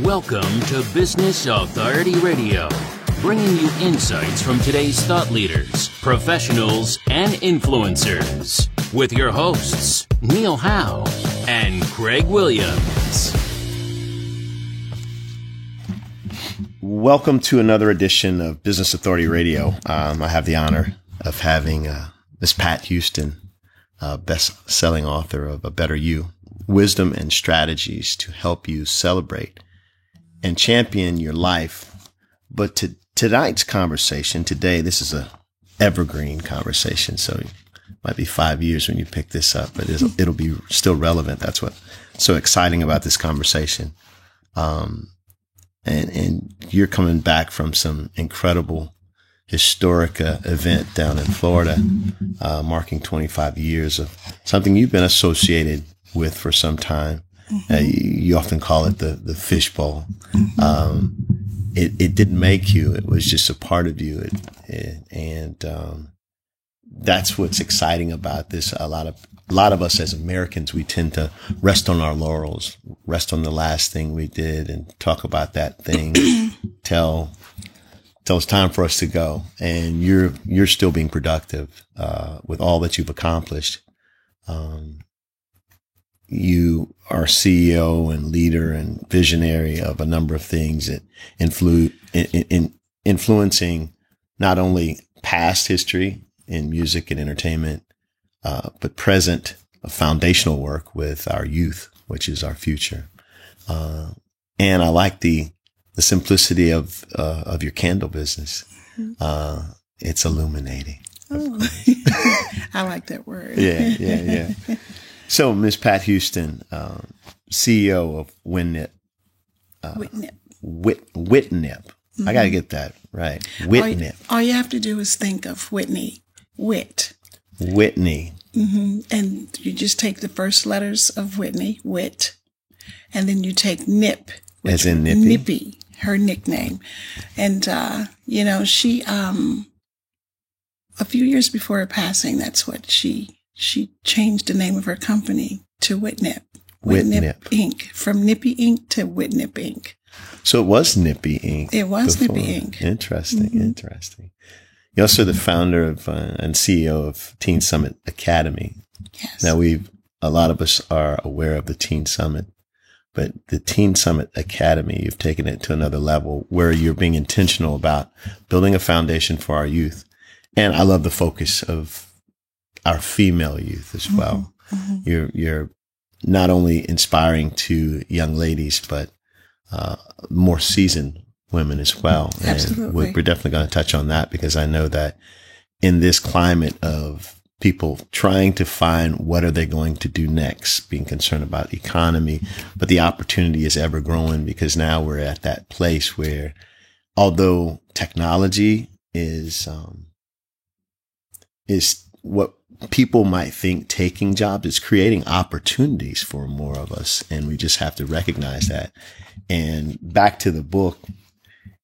Welcome to Business Authority Radio, bringing you insights from today's thought leaders, professionals, and influencers. With your hosts, Neil Howe and Craig Williams. Welcome to another edition of Business Authority Radio. I have the honor of having Ms. Pat Houston, best-selling author of A Better You, Wisdom and Strategies to Help You Celebrate and Champion Your Life. But tonight's conversation, this is a evergreen conversation, so it might be 5 years when you pick this up, but it'll be still relevant. That's what's so exciting about this conversation. And you're coming back from some incredible historic event down in Florida, marking 25 years of something you've been associated with for some time. You often call it the fishbowl. It didn't make you; it was just a part of you, and that's what's exciting about this. A lot of us as Americans, we tend to rest on our laurels, rest on the last thing we did, and talk about that thing till it's time for us to go. And you're still being productive with all that you've accomplished. You are CEO and leader and visionary of a number of things that influencing not only past history in music and entertainment, but present foundational work with our youth, which is our future. And I like the simplicity of your candle business. It's illuminating. Oh, I like that word. Yeah. So, Ms. Pat Houston, CEO of WITNIP. WITNIP. I got to get that right. WITNIP. All you have to do is think of Whitney. Whitney. Mm-hmm. And you just take the first letters of Whitney, Wit, and then you take Nip. As in Nippy? Nippy, her nickname. And, she, a few years before her passing, that's what she changed the name of her company to WITNIP. WITNIP Inc. From Nippy Inc. to WITNIP Inc. So it was Nippy Inc. It was before. Nippy Inc. Interesting. You're also the founder of and CEO of Teen Summit Academy. Yes. Now a lot of us are aware of the Teen Summit, but the Teen Summit Academy, you've taken it to another level where you're being intentional about building a foundation for our youth. And I love the focus of our female youth as well. Mm-hmm. You're not only inspiring to young ladies, but more seasoned women as well. Absolutely. And we're definitely going to touch on that because I know that in this climate of people trying to find what are they going to do next, being concerned about economy, but the opportunity is ever growing because now we're at that place where although technology is what people might think taking jobs, it's creating opportunities for more of us. And we just have to recognize that. And back to the book,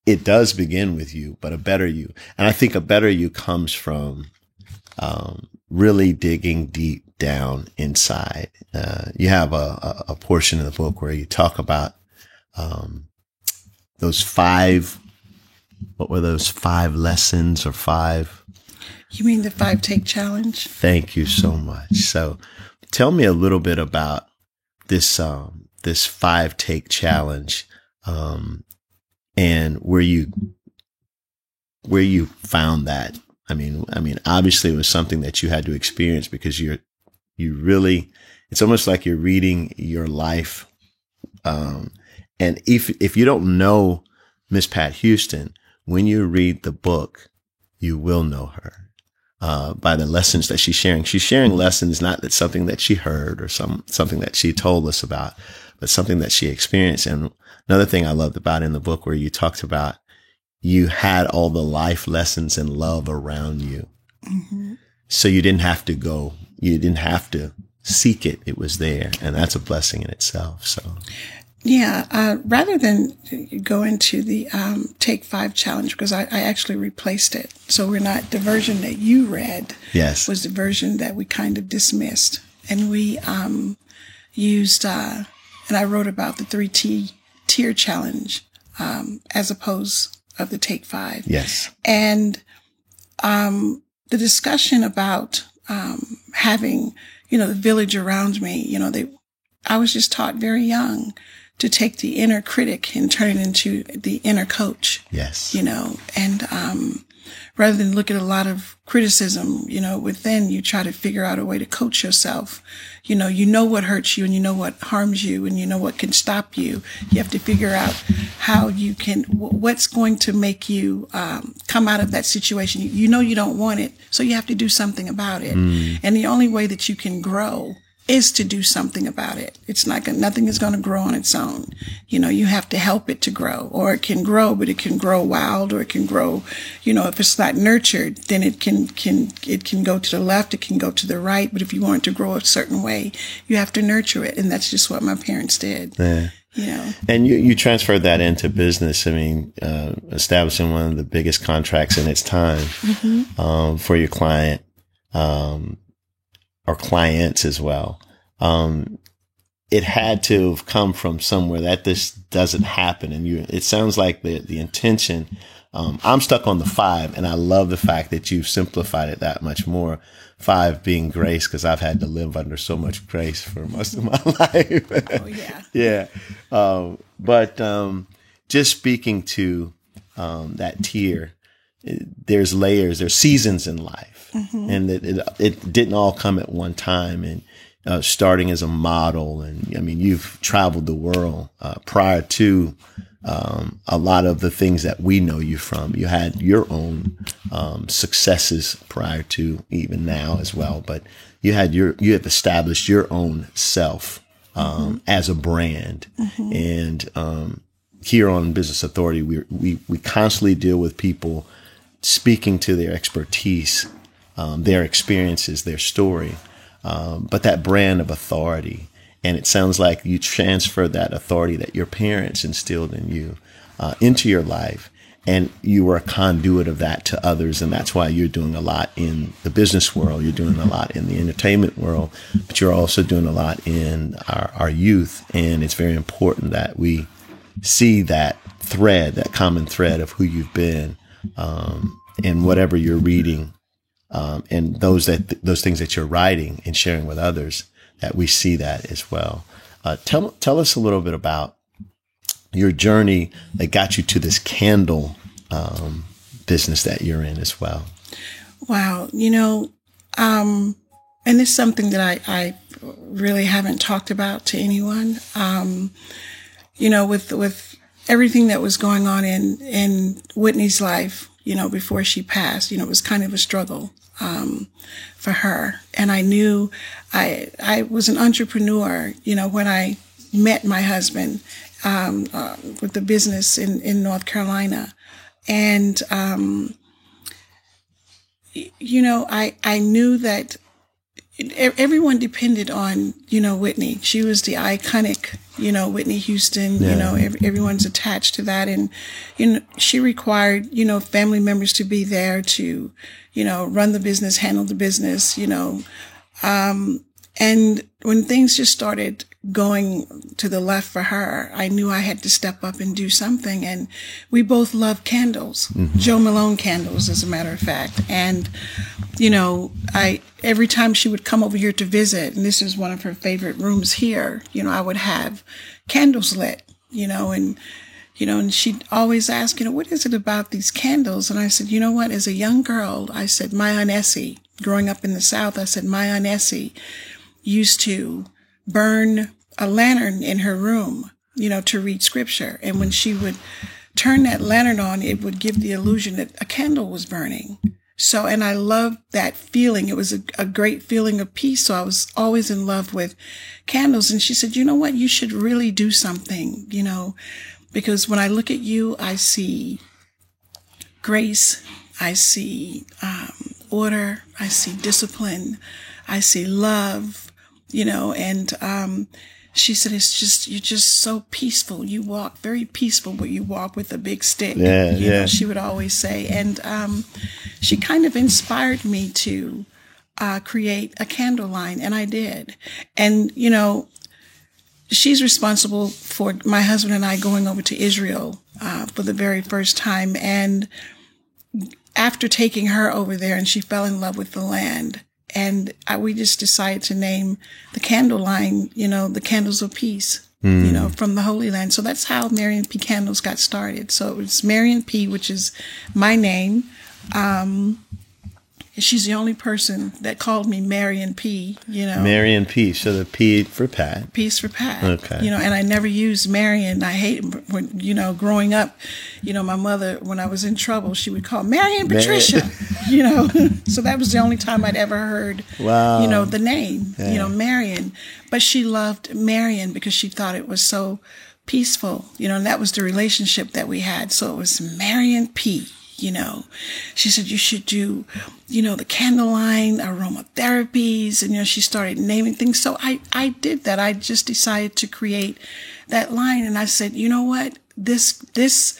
it does begin with you, but a better you. And I think a better you comes from, really digging deep down inside. You have a portion of the book where you talk about, those five lessons or five? You mean the 5-take challenge? Thank you so much. So tell me a little bit about this 5-take challenge, and where you found that. I mean, obviously it was something that you had to experience because it's almost like you're reading your life. And if you don't know Miss Pat Houston, when you read the book, you will know her. By the lessons that she's sharing. She's sharing lessons, not that something that she heard or something that she told us about, but something that she experienced. And another thing I loved about in the book where you talked about you had all the life lessons and love around you. Mm-hmm. So you didn't have to go. You didn't have to seek it. It was there. And that's a blessing in itself. So. Yeah, rather than go into the Take 5 challenge, because I actually replaced it. So we're not, the version that you read was the version that we kind of dismissed. And we used, and I wrote about the 3 T tier challenge, as opposed of the Take 5. Yes. And, the discussion about, having, the village around me, I was just taught very young to take the inner critic and turn it into the inner coach. Yes. And, rather than look at a lot of criticism, within, you try to figure out a way to coach yourself. You know what hurts you and you know what harms you and you know what can stop you. You have to figure out how you can, what's going to make you, come out of that situation. You don't want it, so you have to do something about it. And the only way that you can grow is to do something about it. It's not nothing is going to grow on its own. You have to help it to grow, or it can grow, but it can grow wild, or it can grow, if it's not nurtured, then it can go to the left, it can go to the right. But if you want it to grow a certain way, you have to nurture it. And that's just what my parents did. Yeah. And you transferred that into business. I mean, establishing one of the biggest contracts in its time, for your client, or clients as well. It had to have come from somewhere that this doesn't happen. And it sounds like the intention, I'm stuck on the 5, and I love the fact that you've simplified it that much more. 5 being grace, because I've had to live under so much grace for most of my life. Oh, yeah. Yeah. But just speaking to that tier, there's layers, there's seasons in life. And it didn't all come at one time. And starting as a model, and I mean, you've traveled the world prior to a lot of the things that we know you from. You had your own successes prior to even now as well, but you have established your own self as a brand. And here on Business Authority, we constantly deal with people speaking to their expertise, their experiences, their story, but that brand of authority. And it sounds like you transferred that authority that your parents instilled in you into your life, and you were a conduit of that to others. And that's why you're doing a lot in the business world. You're doing a lot in the entertainment world, but you're also doing a lot in our youth. And it's very important that we see that thread, that common thread of who you've been, and whatever you're reading, and those things that you're writing and sharing with others, that we see that as well. Tell us a little bit about your journey that got you to this candle business that you're in as well. Wow. And it's something that I really haven't talked about to anyone. With everything that was going on in Whitney's life, before she passed, it was kind of a struggle for her. And I knew I was an entrepreneur, when I met my husband with the business in North Carolina. And, I knew that everyone depended on, Whitney. She was the iconic, Whitney Houston, Yeah. Everyone's attached to that. And, she required, family members to be there to, run the business, handle the business, and when things just started going to the left for her, I knew I had to step up and do something. And we both love candles, Joe Malone candles, as a matter of fact. And, every time she would come over here to visit, and this is one of her favorite rooms here, I would have candles lit, and she'd always ask, what is it about these candles? And I said, you know what, as a young girl, I said, my Aunt Essie, growing up in the South, I said, my Aunt Essie used to burn a lantern in her room, to read scripture. And when she would turn that lantern on, it would give the illusion that a candle was burning. So, and I loved that feeling. It was a great feeling of peace. So I was always in love with candles. And she said, you know what, you should really do something, because when I look at you, I see grace, I see order, I see discipline, I see love, and she said, you're just so peaceful. You walk very peaceful, but you walk with a big stick. Yeah. She would always say. And she kind of inspired me to create a candle line, and I did. And, she's responsible for my husband and I going over to Israel for the very first time. And after taking her over there, and she fell in love with the land, and we just decided to name the candle line, the Candles of Peace, from the Holy Land. So that's how Marion P. Candles got started. So it was Marion P., which is my name. She's the only person that called me Marion P., Marion P. So the P for Pat. P's for Pat. Okay. And I never used Marion. I hate when, growing up, my mother, when I was in trouble, she would call Marion Patricia, So that was the only time I'd ever heard, wow. The name, Marion. But she loved Marion because she thought it was so peaceful, and that was the relationship that we had. So it was Marion P., she said, you should do, the candle line, aromatherapies. And, she started naming things. So I did that. I just decided to create that line. And I said, you know what, this,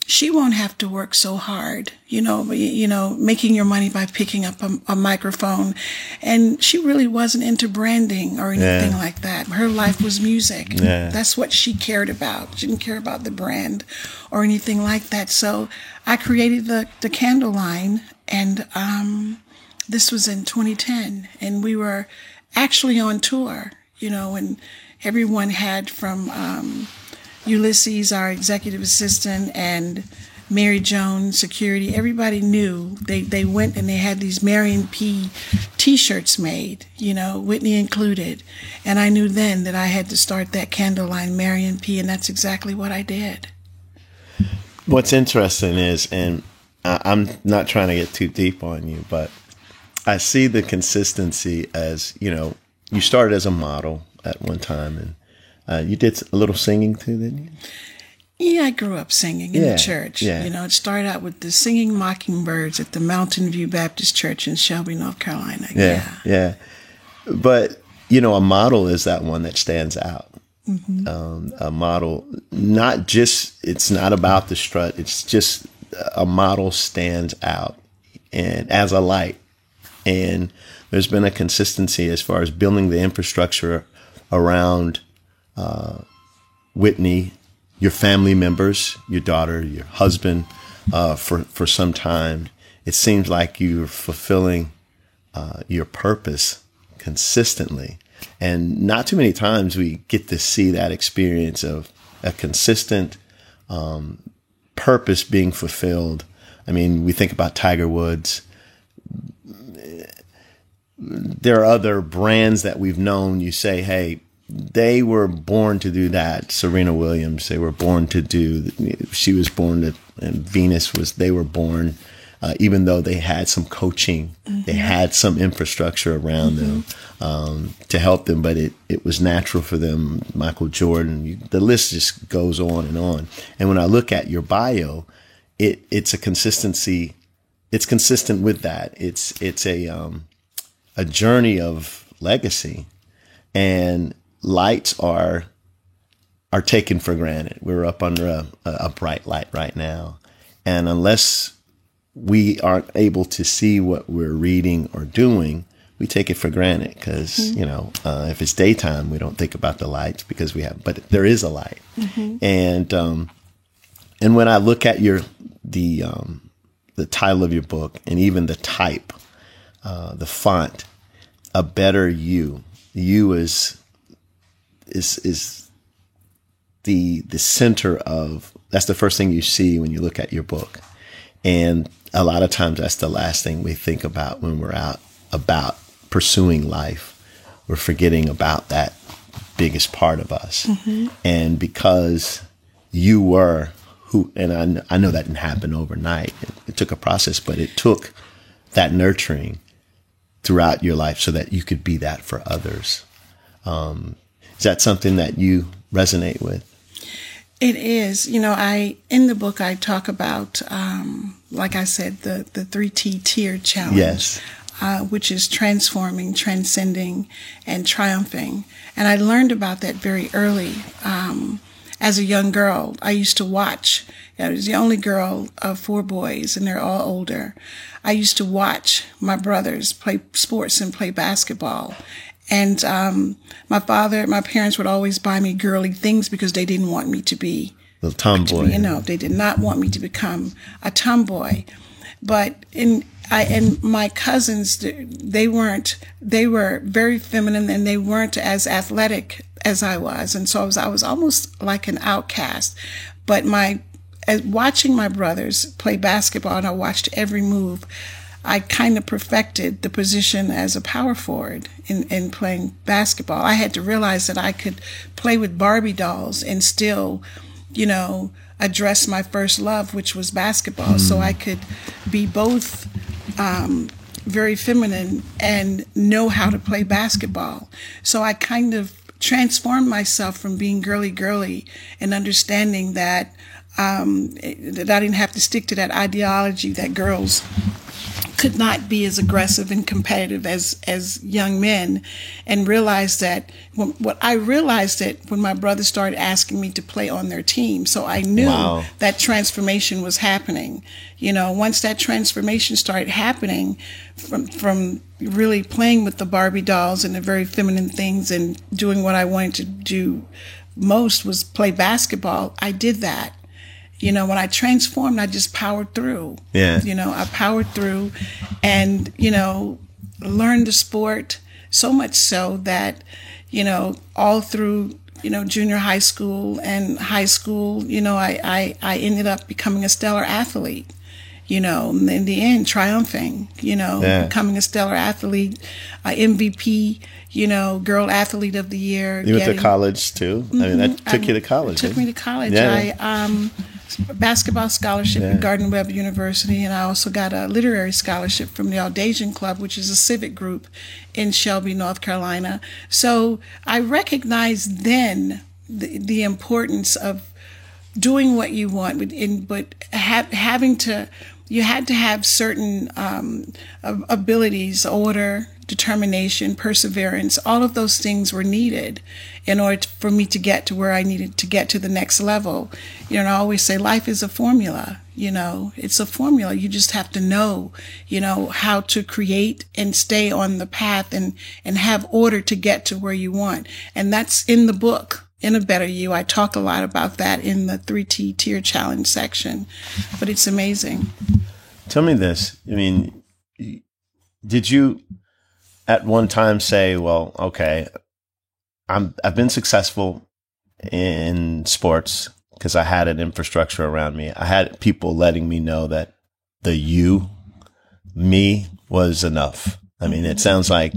she won't have to work so hard, making your money by picking up a microphone. And she really wasn't into branding or anything like that. Her life was music. Yeah. That's what she cared about. She didn't care about the brand or anything like that. So I created the candle line, and this was in 2010. And we were actually on tour, and everyone had from Ulysses, our executive assistant, and Mary Jones, security. Everybody knew. They went and they had these Marion P. T-shirts made, Whitney included. And I knew then that I had to start that candle line, Marion P., and that's exactly what I did. What's interesting is, and I'm not trying to get too deep on you, but I see the consistency as, you started as a model at one time, and you did a little singing too, didn't you? Yeah, I grew up singing in the church. Yeah. It started out with the Singing Mockingbirds at the Mountain View Baptist Church in Shelby, North Carolina. Yeah. But, a model is that one that stands out. Mm-hmm. A model, it's not about the strut. It's just a model stands out and as a light. And there's been a consistency as far as building the infrastructure around Whitney, your family members, your daughter, your husband, for some time. It seems like you're fulfilling your purpose consistently. And not too many times we get to see that experience of a consistent purpose being fulfilled. I mean, we think about Tiger Woods. There are other brands that we've known. You say, hey, they were born to do that. Serena Williams, they were born to do. She was born to, and Venus was. They were born, even though they had some coaching, they had some infrastructure around them to help them, but it was natural for them. Michael Jordan, the list just goes on and on. And when I look at your bio, it's a consistency. It's consistent with that. It's a journey of legacy, and lights are taken for granted. We're up under a bright light right now. And unless we aren't able to see what we're reading or doing, we take it for granted because, if it's daytime, we don't think about the lights because but there is a light. And when I look at the title of your book and even the type, the font, A Better You is the center of, that's the first thing you see when you look at your book. And a lot of times that's the last thing we think about when we're out about pursuing life. We're forgetting about that biggest part of us. And because you were who, and I know that didn't happen overnight. It took a process, but it took that nurturing throughout your life so that you could be that for others. Is that something that you resonate with? It is. In the book, I talk about, like I said, the 3T tier challenge. Yes. Which is transforming, transcending, and triumphing. And I learned about that very early. As a young girl, I used to watch. I was the only girl of 4 boys, and they're all older. I used to watch my brothers play sports and play basketball. And my parents would always buy me girly things because they didn't want me to be a tomboy. They did not want me to become a tomboy. But and my cousins, they were very feminine, and they weren't as athletic as I was. And so I was almost like an outcast. But watching my brothers play basketball, and I watched every move, I kind of perfected the position as a power forward in playing basketball. I had to realize that I could play with Barbie dolls and still, address my first love, which was basketball. So I could be both very feminine and know how to play basketball. So I kind of transformed myself from being girly and understanding that that I didn't have to stick to that ideology that girls could not be as aggressive and competitive as young men, and realized that when my brothers started asking me to play on their team. So I knew that transformation was happening. Once that transformation started happening from really playing with the Barbie dolls and the very feminine things and doing what I wanted to do most was play basketball, I did that. When I transformed, I just powered through. Yeah. I powered through and, learned the sport so much so that, all through, junior high school and high school, I ended up becoming a stellar athlete, in the end, triumphing, becoming a stellar athlete, MVP, girl athlete of the year. You went to college too? I mean, that took you to college. Took me to college. Yeah. Basketball scholarship at Gardner Webb University, and I also got a literary scholarship from the Audacian Club, which is a civic group in Shelby, North Carolina. So I recognized then the importance of doing what you want, but you had to have certain abilities, order, determination, perseverance. All of those things were needed in order for me to get to where I needed to get to the next level. I always say life is a formula. It's a formula. You just have to know, how to create and stay on the path and have order to get to where you want. And that's in the book, In a Better You. I talk a lot about that in the 3T Tier Challenge section, but it's amazing. Tell me this. I mean, did you at one time say, well, okay, I've been successful in sports because I had an infrastructure around me. I had people letting me know that the me was enough. I mean, it sounds like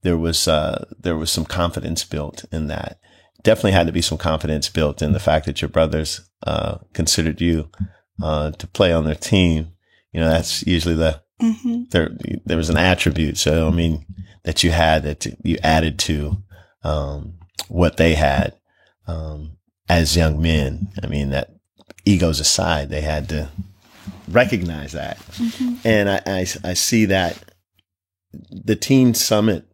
there was some confidence built in that. Definitely had to be some confidence built in the fact that your brothers considered you to play on their team. That's usually there was an attribute. So, I mean, that you had that you added to what they had as young men. I mean, that egos aside, they had to recognize that. Mm-hmm. And I see that the teen summit,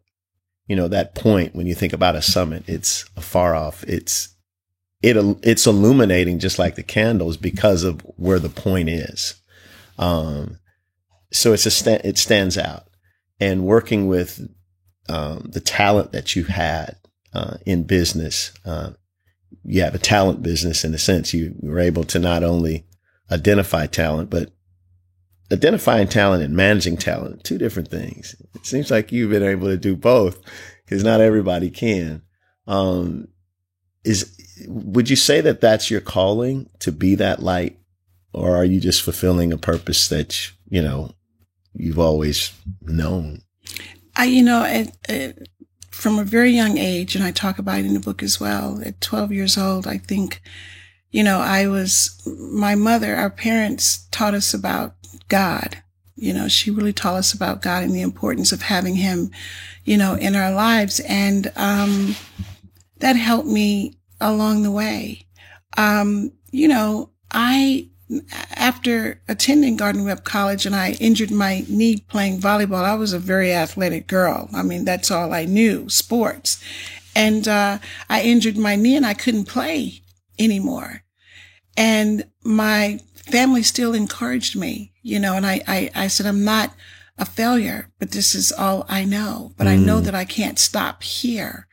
that point when you think about a summit, it's afar off. It's illuminating just like the candles because of where the point is. So it stands out. And working with the talent that you had in business, you have a talent business in a sense. You were able to not only identify talent, but identifying talent and managing talent, two different things. It seems like you've been able to do both because not everybody can. Would you say that that's your calling, to be that light, or are you just fulfilling a purpose that, you've always known? From a very young age, and I talk about it in the book as well, at 12 years old, I think, my mother, our parents taught us about God. She really taught us about God and the importance of having him, in our lives. And that helped me along the way. After attending Gardner Webb College and I injured my knee playing volleyball, I was a very athletic girl. I mean, that's all I knew, sports. And I injured my knee and I couldn't play anymore. And my family still encouraged me, and I said, I'm not a failure, but this is all I know. But I know that I can't stop here.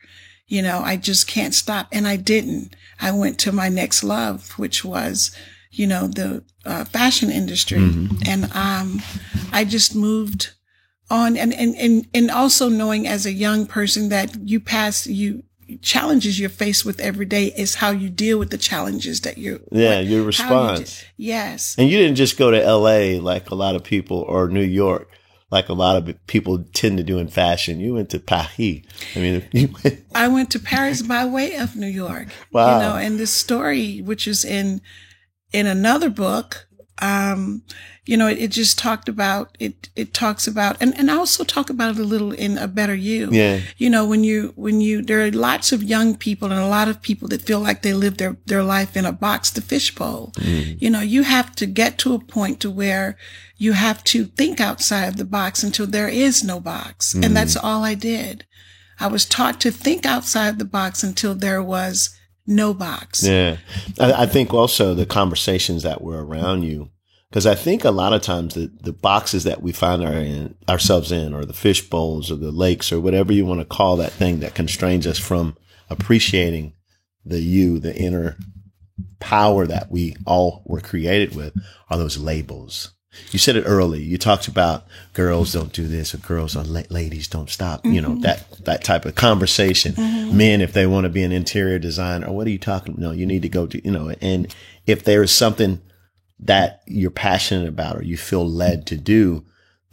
You know, I just can't stop. And I didn't. I went to my next love, which was, you know, the fashion industry. And I just moved on. And also knowing as a young person that challenges you're faced with every day is how you deal with the challenges that your response. Yes. And you didn't just go to LA like a lot of people, or New York like a lot of people tend to do in fashion. You went to Paris. I went to Paris by way of New York. Wow. You know, and this story, which is in another book, you know, it just talks about, and I also talk about it a little in A Better You. Yeah. You know, there are lots of young people and a lot of people that feel like they live their life in a box, the fishbowl. You know, you have to get to a point to where you have to think outside of the box until there is no box. And that's all I did. I was taught to think outside the box until there was no box. Yeah. I think also the conversations that were around you, because I think a lot of times the boxes that we find ourselves in, or the fish bowls or the lakes or whatever you want to call that thing that constrains us from appreciating the inner power that we all were created with, are those labels. You said it early. You talked about girls don't do this, or girls or ladies don't stop. You know, that type of conversation. Men, if they want to be an interior designer, or what are you talking about? No, you need to go to, you know, and if there is something that you're passionate about or you feel led to do,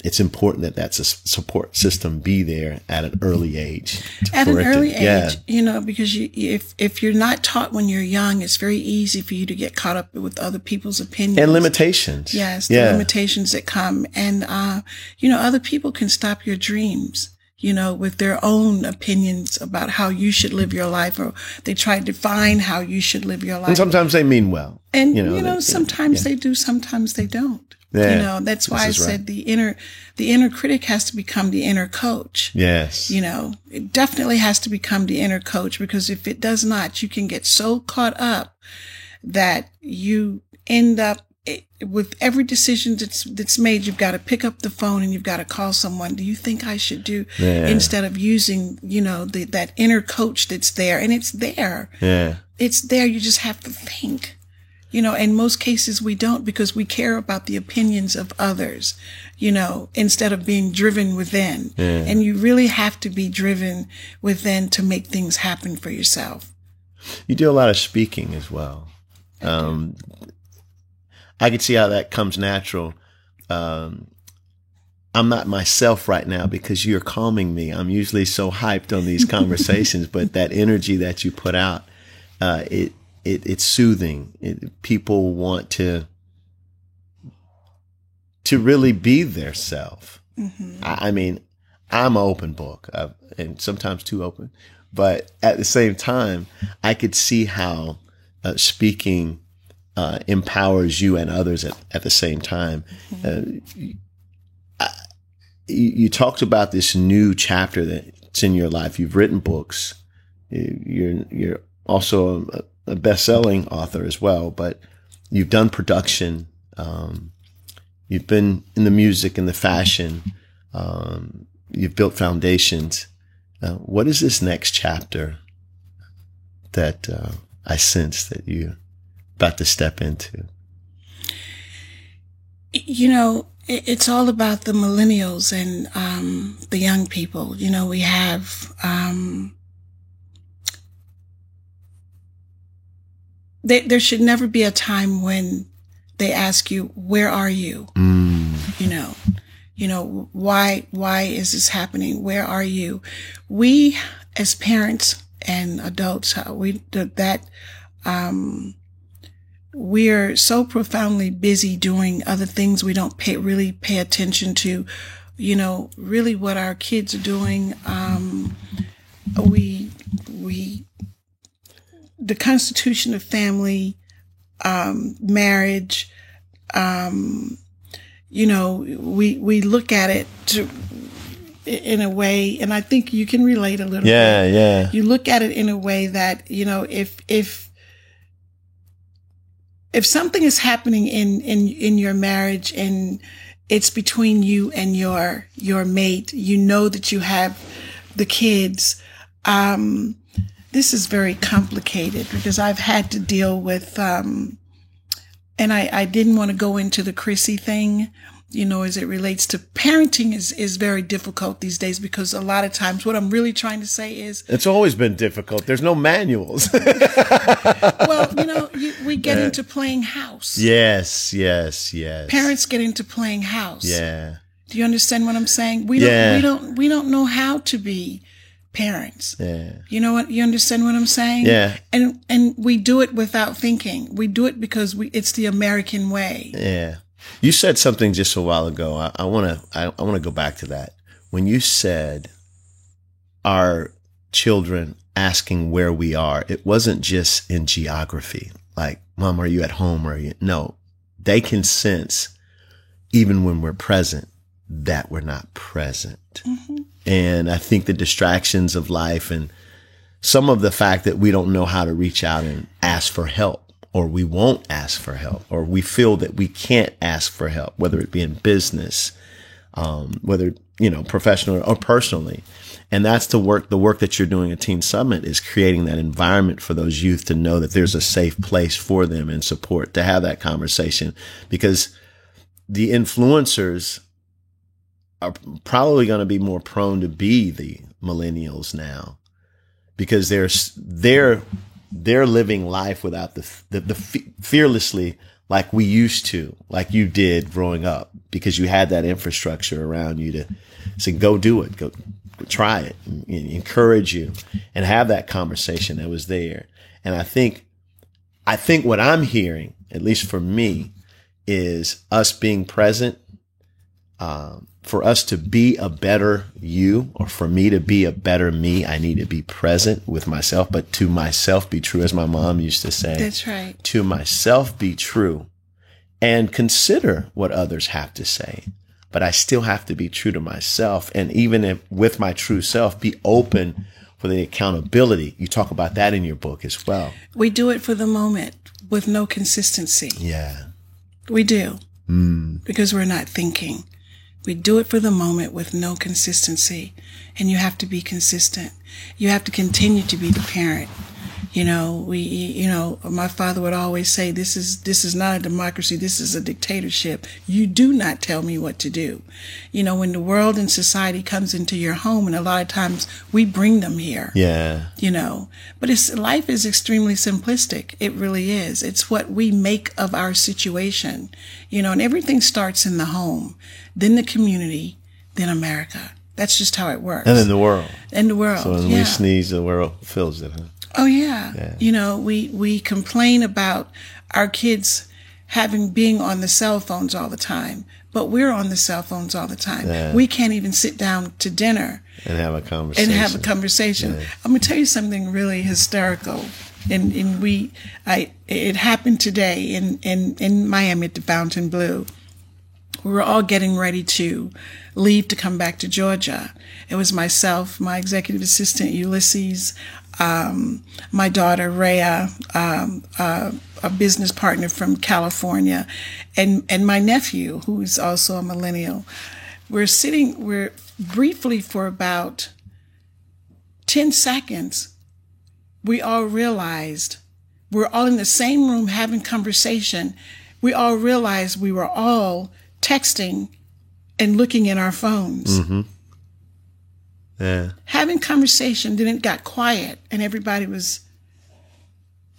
it's important that that's a support system be there at an early age. At an early age, you know, because if you're not taught when you're young, it's very easy for you to get caught up with other people's opinions. And limitations. Yes, the limitations that come. And, you know, other people can stop your dreams, you know, with their own opinions about how you should live your life, or they try to define how you should live your life. And sometimes they mean well. And, you know, sometimes they do, sometimes they don't. Yeah, you know, that's why I said the inner critic has to become the inner coach. Yes. You know, it definitely has to become the inner coach, because if it does not, you can get so caught up that you end up with every decision that's made. You've got to pick up the phone and you've got to call someone. Do you think I should do, instead of using, you know, that inner coach that's there, and it's there. Yeah. It's there. You just have to think. You know, in most cases we don't, because we care about the opinions of others, you know, instead of being driven within. Yeah. And you really have to be driven within to make things happen for yourself. You do a lot of speaking as well. I can see how that comes natural. I'm not myself right now because you're calming me. I'm usually so hyped on these conversations, but that energy that you put out, it's soothing. People want to really be their self. I mean, I'm an open book, and sometimes too open, but at the same time, I could see how speaking empowers you and others at the same time. You talked about this new chapter that's in your life. You've written books. You're also a best-selling author as well, but you've done production. You've been in the music and the fashion. You've built foundations. What is this next chapter that I sense that you're about to step into? You know, it's all about the millennials and the young people. You know, we have there should never be a time when they ask you, where are you? You know, why is this happening? Where are you? We, as parents and adults, we're so profoundly busy doing other things. We don't really pay attention to, you know, really what our kids are doing. The constitution of family, marriage, you know, we look at it in a way, and I think you can relate a little bit. Yeah. You look at it in a way that, you know, if something is happening in your marriage and it's between you and your mate. You know that you have the kids. This is very complicated because I've had to deal with, and I didn't want to go into the Chrissy thing, as it relates to parenting is very difficult these days because a lot of times what I'm really trying to say is it's always been difficult. There's no manuals. Well, we get into playing house. Yes. Parents get into playing house. Yeah. Do you understand what I'm saying? We don't know how to be parents. Yeah. You know what? You understand what I'm saying? Yeah. And we do it without thinking. We do it because it's the American way. Yeah. You said something just a while ago. I want to go back to that. When you said our children asking where we are, it wasn't just in geography. Like, Mom, are you at home? No, they can sense even when we're present that we're not present. Mm-hmm. And I think the distractions of life and some of the fact that we don't know how to reach out and ask for help, or we won't ask for help, or we feel that we can't ask for help, whether it be in business, whether, professional or personally. And that's the work that you're doing at Teen Summit is creating that environment for those youth to know that there's a safe place for them and support to have that conversation, because the influencers are probably going to be more prone to be the millennials now, because they're living life without the fearlessly like we used to, like you did growing up, because you had that infrastructure around you to say, go do it, go try it, and encourage you and have that conversation that was there. And I think what I'm hearing, at least for me, is us being present, for us to be a better you, or for me to be a better me, I need to be present with myself, but to myself be true, as my mom used to say. That's right. To myself be true and consider what others have to say. But I still have to be true to myself. And even with my true self, be open for the accountability. You talk about that in your book as well. We do it for the moment with no consistency. Yeah. We do. Because we're not thinking. We do it for the moment with no consistency. And you have to be consistent. You have to continue to be the parent. My father would always say, this is not a democracy. This is a dictatorship. You do not tell me what to do. When the world and society comes into your home, and a lot of times we bring them here. Yeah. But life is extremely simplistic. It really is. It's what we make of our situation, and everything starts in the home, then the community, then America. That's just how it works. And in the world. So when we sneeze, the world fills it, huh? Oh, yeah. We complain about our kids being on the cell phones all the time, but we're on the cell phones all the time. Yeah. We can't even sit down to dinner and have a conversation. Yeah. I'm going to tell you something really hysterical. And it happened today in Miami at the Fontainebleau. We were all getting ready to leave to come back to Georgia. It was myself, my executive assistant, Ulysses, my daughter, Rhea, a business partner from California, and my nephew, who is also a millennial. We're briefly for about 10 seconds, we all realized we're all in the same room having conversation. We all realized we were all texting and looking at our phones. Mm-hmm. Yeah. Having conversation, then it got quiet and it was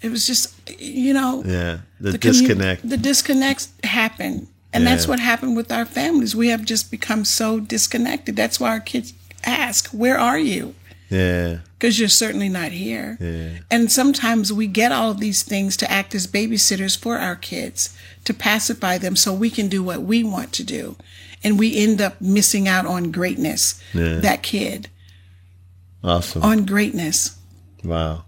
just, Yeah. The disconnect. The disconnect happened. And that's what happened with our families. We have just become so disconnected. That's why our kids ask, where are you? Yeah. Because you're certainly not here. Yeah. And sometimes we get all of these things to act as babysitters for our kids, to pacify them so we can do what we want to do. And we end up missing out on greatness, that kid. Awesome. On greatness. Wow.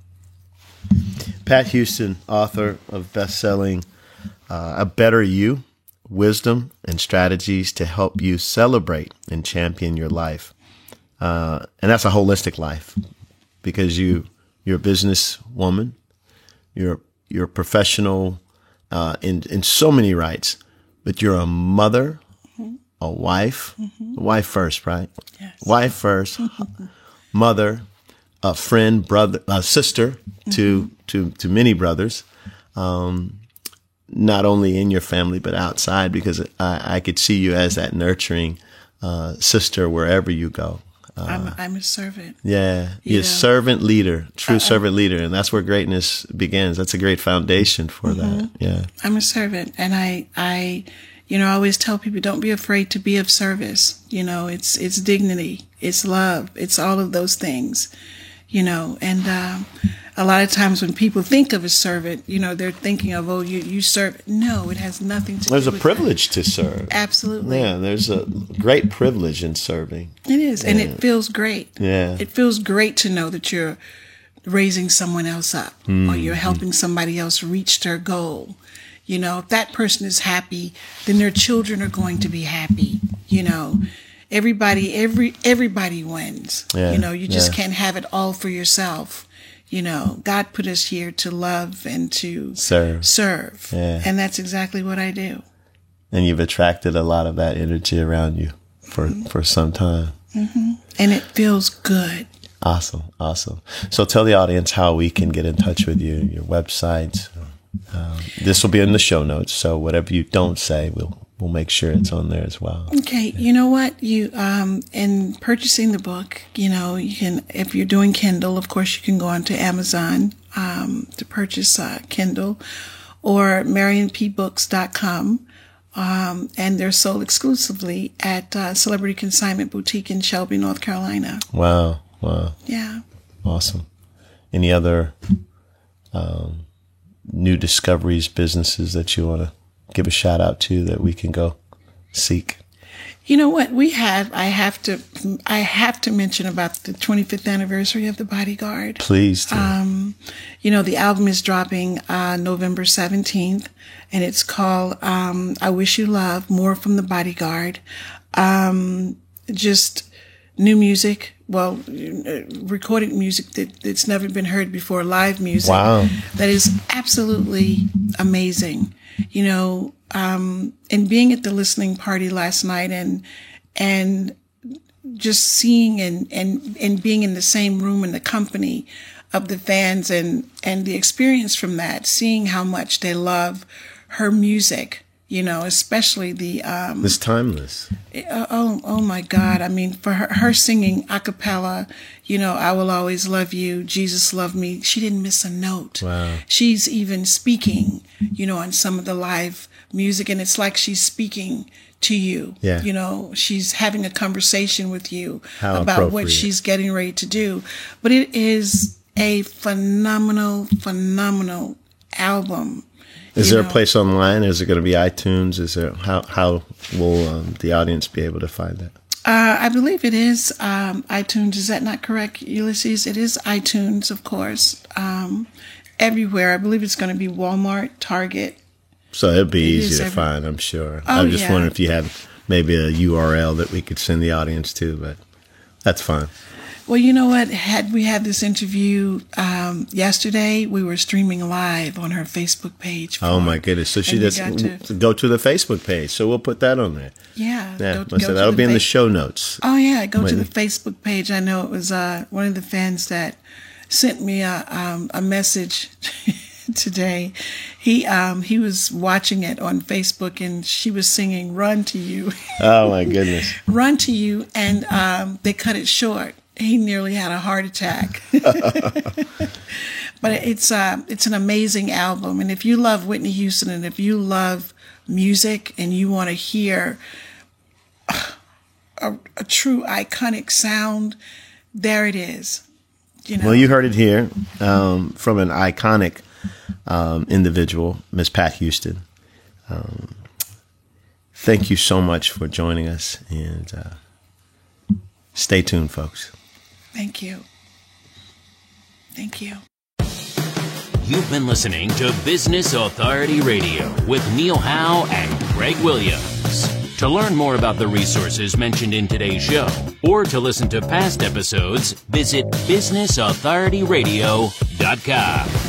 Pat Houston, author of best-selling A Better You, Wisdom and Strategies to Help You Celebrate and Champion Your Life. And that's a holistic life, because you're a businesswoman, you're a professional in so many rights, but you're a mother, wife, wife first, right? Yes. Wife first, mother, a friend, brother, sister to many brothers, not only in your family but outside, because I could see you as that nurturing sister wherever you go. I'm a servant. Yeah, you're a servant leader, true servant leader, and that's where greatness begins. That's a great foundation for that. Yeah, I'm a servant, and I always tell people, don't be afraid to be of service. It's dignity, it's love, it's all of those things. And a lot of times when people think of a servant, they're thinking of, oh, you serve. No, it has nothing to do with There's a privilege to serve. Absolutely. Yeah, there's a great privilege in serving. It is, and it feels great. Yeah. It feels great to know that you're raising someone else up, or you're helping somebody else reach their goal. If that person is happy, then their children are going to be happy. Everybody wins. Yeah, you just can't have it all for yourself. God put us here to love and to serve. Yeah. And that's exactly what I do. And you've attracted a lot of that energy around you for some time. Mm-hmm. And it feels good. Awesome. So tell the audience how we can get in touch with you, your website. This will be in the show notes. So whatever you don't say, we'll make sure it's on there as well. Okay. You know what? You, in purchasing the book, you can, if you're doing Kindle, of course, you can go onto Amazon, to purchase, Kindle, or MarionPBooks.com. And they're sold exclusively at, Celebrity Consignment Boutique in Shelby, North Carolina. Wow. Yeah. Awesome. Any other, new discoveries, businesses that you want to give a shout out to that we can go seek? You know what I have to mention about the 25th anniversary of The Bodyguard. Please do. The album is dropping November 17th, and it's called I Wish You Love, More from The Bodyguard. Just new music, recorded music that's never been heard before, live music. Wow. That is absolutely amazing. And being at the listening party last night and just seeing and being in the same room in the company of the fans and the experience from that, seeing how much they love her music, especially the, it's timeless. Oh my God. I mean, for her singing a cappella, I Will Always Love You, Jesus Love Me. She didn't miss a note. Wow. She's even speaking, on some of the live music, and it's like she's speaking to you. Yeah. She's having a conversation with you How about what she's getting ready to do. But it is a phenomenal album. Is there a place online? Is it going to be iTunes? Is there how will the audience be able to find that? I believe it is iTunes. Is that not correct, Ulysses? It is iTunes, of course. Everywhere. I believe it's going to be Walmart, Target. So it'd be easy to find, I'm sure. Oh, I'm just wondering if you had maybe a URL that we could send the audience to, but that's fine. Well, you know what? Had we had this interview yesterday, we were streaming live on her Facebook page. Oh, my goodness. So she just go to the Facebook page. So we'll put that on there. Yeah. That'll be in the show notes. Oh, yeah. Go to the Facebook page. I know it was one of the fans that sent me a message today. He was watching it on Facebook, and she was singing Run to You. Oh, my goodness. Run to You, and they cut it short. He nearly had a heart attack. But it's an amazing album. And if you love Whitney Houston, and if you love music and you want to hear a true iconic sound, there it is. Well, you heard it here from an iconic individual, Miss Pat Houston. Thank you so much for joining us, and stay tuned, folks. Thank you. Thank you. You've been listening to Business Authority Radio with Neil Howe and Greg Williams. To learn more about the resources mentioned in today's show, or to listen to past episodes, visit businessauthorityradio.com.